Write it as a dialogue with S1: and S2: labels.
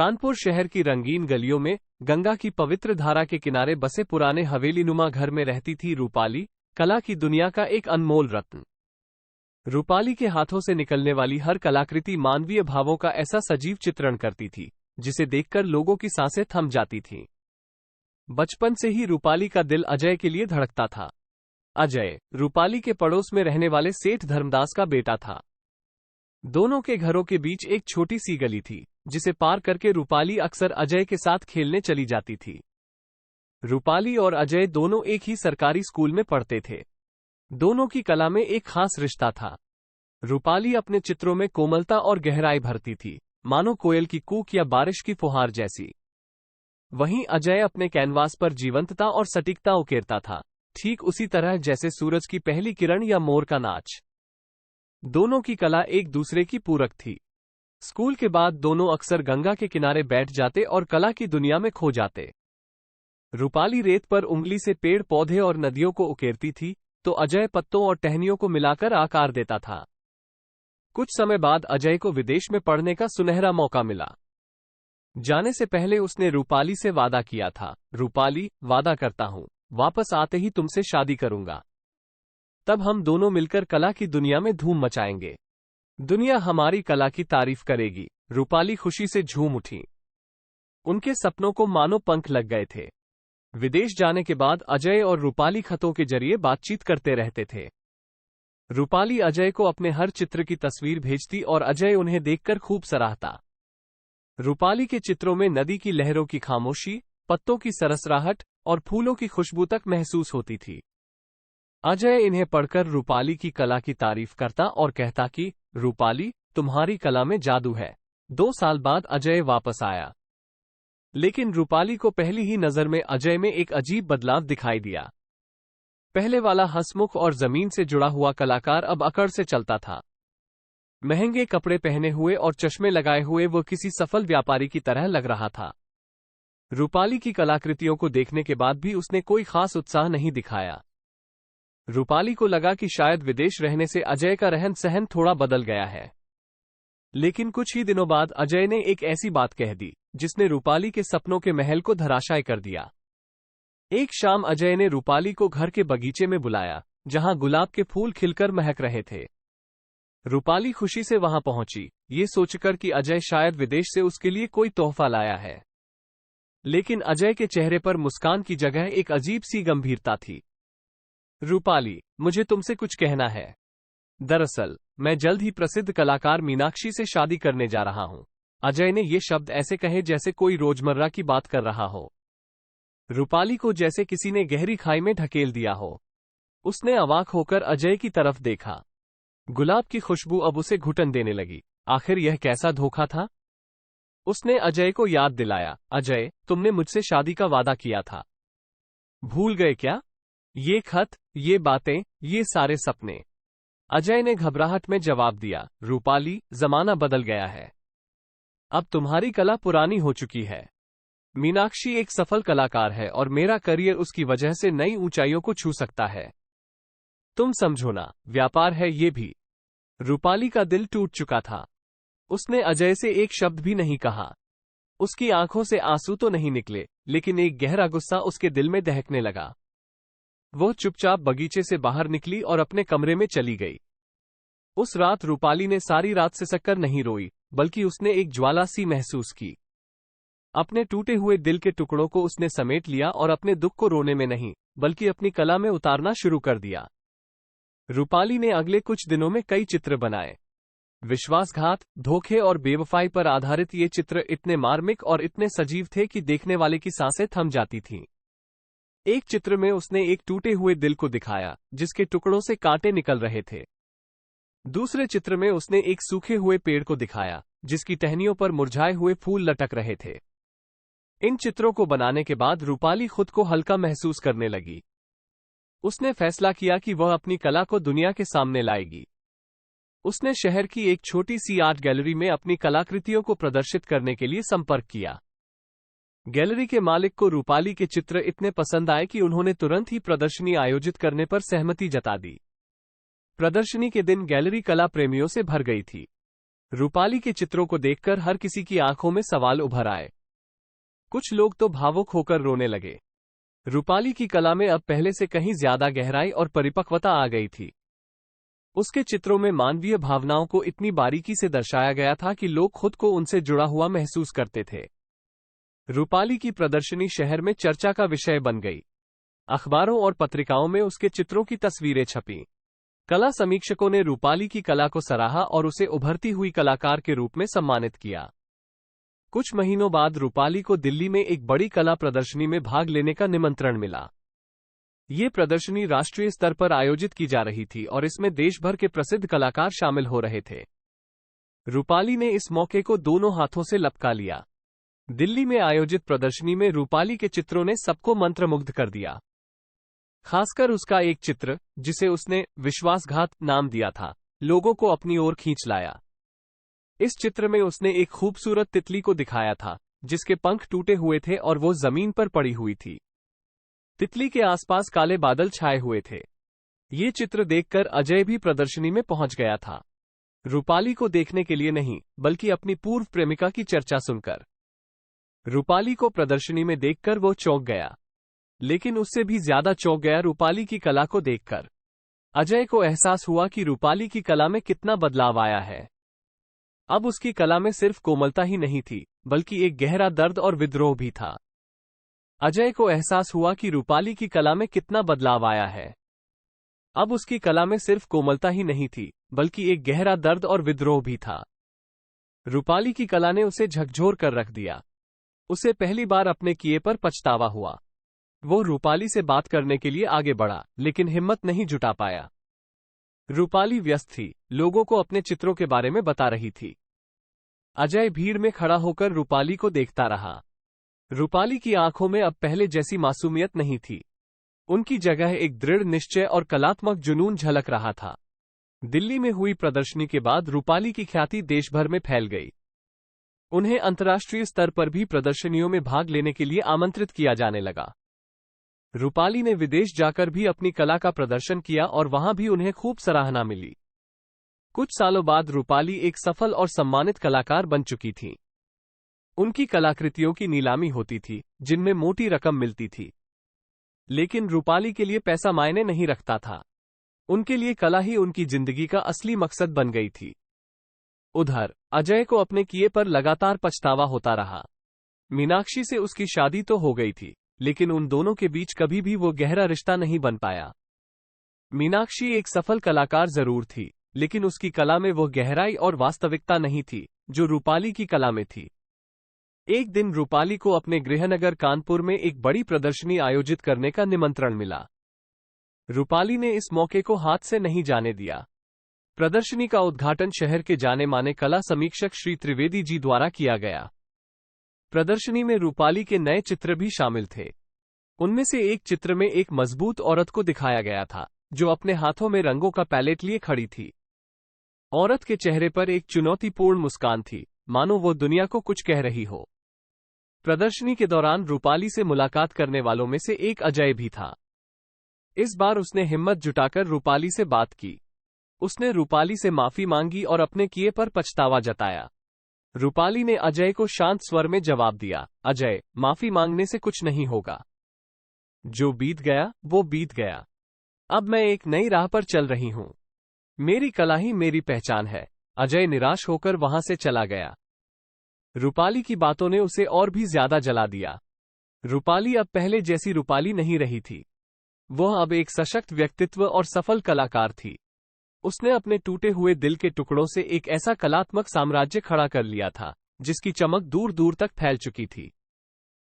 S1: कानपुर शहर की रंगीन गलियों में गंगा की पवित्र धारा के किनारे बसे पुराने हवेलीनुमा घर में रहती थी रूपाली, कला की दुनिया का एक अनमोल रत्न। रूपाली के हाथों से निकलने वाली हर कलाकृति मानवीय भावों का ऐसा सजीव चित्रण करती थी जिसे देखकर लोगों की सांसें थम जाती थीं। बचपन से ही रूपाली का दिल अजय के लिए धड़कता था। अजय रूपाली के पड़ोस में रहने वाले सेठ धर्मदास का बेटा था। दोनों के घरों के बीच एक छोटी सी गली थी जिसे पार करके रूपाली अक्सर अजय के साथ खेलने चली जाती थी। रूपाली और अजय दोनों एक ही सरकारी स्कूल में पढ़ते थे। दोनों की कला में एक खास रिश्ता था। रूपाली अपने चित्रों में कोमलता और गहराई भरती थी, मानो कोयल की कूक या बारिश की फुहार जैसी। वहीं अजय अपने कैनवास पर जीवंतता और सटीकता उकेरता था, ठीक उसी तरह जैसे सूरज की पहली किरण या मोर का नाच। दोनों की कला एक दूसरे की पूरक थी। स्कूल के बाद दोनों अक्सर गंगा के किनारे बैठ जाते और कला की दुनिया में खो जाते। रूपाली रेत पर उंगली से पेड़ पौधे और नदियों को उकेरती थी, तो अजय पत्तों और टहनियों को मिलाकर आकार देता था। कुछ समय बाद अजय को विदेश में पढ़ने का सुनहरा मौका मिला। जाने से पहले उसने रूपाली से वादा किया था, रूपाली, वादा करता हूं, वापस आते ही तुमसे शादी करूंगा। तब हम दोनों मिलकर कला की दुनिया में धूम मचाएंगे। दुनिया हमारी कला की तारीफ करेगी। रूपाली खुशी से झूम उठी। उनके सपनों को मानो पंख लग गए थे। विदेश जाने के बाद अजय और रूपाली खतों के जरिए बातचीत करते रहते थे। रूपाली अजय को अपने हर चित्र की तस्वीर भेजती और अजय उन्हें देखकर खूब सराहता। रूपाली के चित्रों में नदी की लहरों की खामोशी, पत्तों की सरसराहट और फूलों की खुशबू तक महसूस होती थी। अजय इन्हें पढ़कर रूपाली की कला की तारीफ करता और कहता कि रूपाली, तुम्हारी कला में जादू है। 2 साल बाद अजय वापस आया, लेकिन रूपाली को पहली ही नजर में अजय में एक अजीब बदलाव दिखाई दिया। पहले वाला हंसमुख और जमीन से जुड़ा हुआ कलाकार अब अकड़ से चलता था। महंगे कपड़े पहने हुए और चश्मे लगाए हुए वो किसी सफल व्यापारी की तरह लग रहा था। रूपाली की कलाकृतियों को देखने के बाद भी उसने कोई खास उत्साह नहीं दिखाया। रूपाली को लगा कि शायद विदेश रहने से अजय का रहन सहन थोड़ा बदल गया है। लेकिन कुछ ही दिनों बाद अजय ने एक ऐसी बात कह दी जिसने रूपाली के सपनों के महल को धराशायी कर दिया। एक शाम अजय ने रूपाली को घर के बगीचे में बुलाया, जहां गुलाब के फूल खिलकर महक रहे थे। रूपाली खुशी से वहां पहुंची, ये सोचकर कि अजय शायद विदेश से उसके लिए कोई तोहफा लाया है। लेकिन अजय के चेहरे पर मुस्कान की जगह एक अजीब सी गंभीरता थी। रूपाली, मुझे तुमसे कुछ कहना है। दरअसल मैं जल्द ही प्रसिद्ध कलाकार मीनाक्षी से शादी करने जा रहा हूं। अजय ने ये शब्द ऐसे कहे जैसे कोई रोजमर्रा की बात कर रहा हो। रूपाली को जैसे किसी ने गहरी खाई में ढकेल दिया हो। उसने अवाक होकर अजय की तरफ देखा। गुलाब की खुशबू अब उसे घुटन देने लगी। आखिर यह कैसा धोखा था? उसने अजय को याद दिलाया, अजय, तुमने मुझसे शादी का वादा किया था। भूल गए क्या? ये खत, ये बातें, ये सारे सपने। अजय ने घबराहट में जवाब दिया, रूपाली, जमाना बदल गया है। अब तुम्हारी कला पुरानी हो चुकी है। मीनाक्षी एक सफल कलाकार है और मेरा करियर उसकी वजह से नई ऊंचाइयों को छू सकता है। तुम समझो ना, व्यापार है ये भी। रूपाली का दिल टूट चुका था। उसने अजय से एक शब्द भी नहीं कहा। उसकी आंखों से आंसू तो नहीं निकले, लेकिन एक गहरा गुस्सा उसके दिल में दहकने लगा। वो चुपचाप बगीचे से बाहर निकली और अपने कमरे में चली गई। उस रात रूपाली ने सारी रात सिसककर नहीं रोई, बल्कि उसने एक ज्वाला सी महसूस की। अपने टूटे हुए दिल के टुकड़ों को उसने समेट लिया और अपने दुख को रोने में नहीं, बल्कि अपनी कला में उतारना शुरू कर दिया। रूपाली ने अगले कुछ दिनों में कई चित्र बनाए। विश्वासघात, धोखे और बेवफाई पर आधारित ये चित्र इतने मार्मिक और इतने सजीव थे कि देखने वाले की सांसें थम जाती थीं। एक चित्र में उसने एक टूटे हुए दिल को दिखाया, जिसके टुकड़ों से कांटे निकल रहे थे। दूसरे चित्र में उसने एक सूखे हुए पेड़ को दिखाया, जिसकी टहनियों पर मुरझाए हुए फूल लटक रहे थे। इन चित्रों को बनाने के बाद रूपाली खुद को हल्का महसूस करने लगी। उसने फैसला किया कि वह अपनी कला को दुनिया के सामने लाएगी। उसने शहर की एक छोटी सी आर्ट गैलरी में अपनी कलाकृतियों को प्रदर्शित करने के लिए संपर्क किया। गैलरी के मालिक को रूपाली के चित्र इतने पसंद आए कि उन्होंने तुरंत ही प्रदर्शनी आयोजित करने पर सहमति जता दी। प्रदर्शनी के दिन गैलरी कला प्रेमियों से भर गई थी। रूपाली के चित्रों को देखकर हर किसी की आंखों में सवाल उभर आए। कुछ लोग तो भावुक होकर रोने लगे। रूपाली की कला में अब पहले से कहीं ज्यादा गहराई और परिपक्वता आ गई थी। उसके चित्रों में मानवीय भावनाओं को इतनी बारीकी से दर्शाया गया था कि लोग खुद को उनसे जुड़ा हुआ महसूस करते थे। रूपाली की प्रदर्शनी शहर में चर्चा का विषय बन गई। अखबारों और पत्रिकाओं में उसके चित्रों की तस्वीरें छपीं। कला समीक्षकों ने रूपाली की कला को सराहा और उसे उभरती हुई कलाकार के रूप में सम्मानित किया। कुछ महीनों बाद रूपाली को दिल्ली में एक बड़ी कला प्रदर्शनी में भाग लेने का निमंत्रण मिला। ये प्रदर्शनी राष्ट्रीय स्तर पर आयोजित की जा रही थी और इसमें देश भर के प्रसिद्ध कलाकार शामिल हो रहे थे। रूपाली ने इस मौके को दोनों हाथों से लपका लिया। दिल्ली में आयोजित प्रदर्शनी में रूपाली के चित्रों ने सबको मंत्रमुग्ध कर दिया। खासकर उसका एक चित्र, जिसे उसने विश्वासघात नाम दिया था, लोगों को अपनी ओर खींच लाया। इस चित्र में उसने एक खूबसूरत तितली को दिखाया था, जिसके पंख टूटे हुए थे और वो जमीन पर पड़ी हुई थी। तितली के आसपास काले बादल छाए हुए थे। ये चित्र देखकर अजय भी प्रदर्शनी में पहुंच गया था। रूपाली को देखने के लिए नहीं, बल्कि अपनी पूर्व प्रेमिका की चर्चा सुनकर। रूपाली को प्रदर्शनी में देखकर वो चौंक गया, लेकिन उससे भी ज्यादा चौंक गया रूपाली की कला को देखकर। अजय को एहसास हुआ कि रूपाली की कला में कितना बदलाव आया है। अब उसकी कला में सिर्फ कोमलता ही नहीं थी, बल्कि एक गहरा दर्द और विद्रोह भी था। अजय को एहसास हुआ कि रूपाली की कला में कितना बदलाव आया है। अब उसकी कला में सिर्फ कोमलता ही नहीं थी, बल्कि एक गहरा दर्द और विद्रोह भी था। रूपाली की कला ने उसे झकझोर कर रख दिया। उसे पहली बार अपने किए पर पछतावा हुआ। वो रूपाली से बात करने के लिए आगे बढ़ा, लेकिन हिम्मत नहीं जुटा पाया। रूपाली व्यस्त थी, लोगों को अपने चित्रों के बारे में बता रही थी। अजय भीड़ में खड़ा होकर रूपाली को देखता रहा। रूपाली की आंखों में अब पहले जैसी मासूमियत नहीं थी। उनकी जगह एक दृढ़ निश्चय और कलात्मक जुनून झलक रहा था। दिल्ली में हुई प्रदर्शनी के बाद रूपाली की ख्याति देश भर में फैल गई। उन्हें अंतर्राष्ट्रीय स्तर पर भी प्रदर्शनियों में भाग लेने के लिए आमंत्रित किया जाने लगा। रूपाली ने विदेश जाकर भी अपनी कला का प्रदर्शन किया और वहां भी उन्हें खूब सराहना मिली। कुछ सालों बाद रूपाली एक सफल और सम्मानित कलाकार बन चुकी थी। उनकी कलाकृतियों की नीलामी होती थी, जिनमें मोटी रकम मिलती थी। लेकिन रूपाली के लिए पैसा मायने नहीं रखता था। उनके लिए कला ही उनकी जिंदगी का असली मकसद बन गई थी। उधर अजय को अपने किए पर लगातार पछतावा होता रहा। मीनाक्षी से उसकी शादी तो हो गई थी, लेकिन उन दोनों के बीच कभी भी वो गहरा रिश्ता नहीं बन पाया। मीनाक्षी एक सफल कलाकार जरूर थी, लेकिन उसकी कला में वो गहराई और वास्तविकता नहीं थी, जो रूपाली की कला में थी। एक दिन रूपाली को अपने गृहनगर कानपुर में एक बड़ी प्रदर्शनी आयोजित करने का निमंत्रण मिला। रूपाली ने इस मौके को हाथ से नहीं जाने दिया। प्रदर्शनी का उद्घाटन शहर के जाने माने कला समीक्षक श्री त्रिवेदी जी द्वारा किया गया। प्रदर्शनी में रूपाली के नए चित्र भी शामिल थे। उनमें से एक चित्र में एक मजबूत औरत को दिखाया गया था, जो अपने हाथों में रंगों का पैलेट लिए खड़ी थी। औरत के चेहरे पर एक चुनौतीपूर्ण मुस्कान थी, मानो वो दुनिया को कुछ कह रही हो। प्रदर्शनी के दौरान रूपाली से मुलाकात करने वालों में से एक अजय भी था। इस बार उसने हिम्मत जुटाकर रूपाली से बात की। उसने रूपाली से माफी मांगी और अपने किए पर पछतावा जताया। रूपाली ने अजय को शांत स्वर में जवाब दिया, अजय, माफी मांगने से कुछ नहीं होगा। जो बीत गया वो बीत गया। अब मैं एक नई राह पर चल रही हूं। मेरी कला ही मेरी पहचान है। अजय निराश होकर वहां से चला गया। रूपाली की बातों ने उसे और भी ज्यादा जला दिया। रूपाली अब पहले जैसी रूपाली नहीं रही थी। वह अब एक सशक्त व्यक्तित्व और सफल कलाकार थी। उसने अपने टूटे हुए दिल के टुकड़ों से एक ऐसा कलात्मक साम्राज्य खड़ा कर लिया था, जिसकी चमक दूर दूर तक फैल चुकी थी।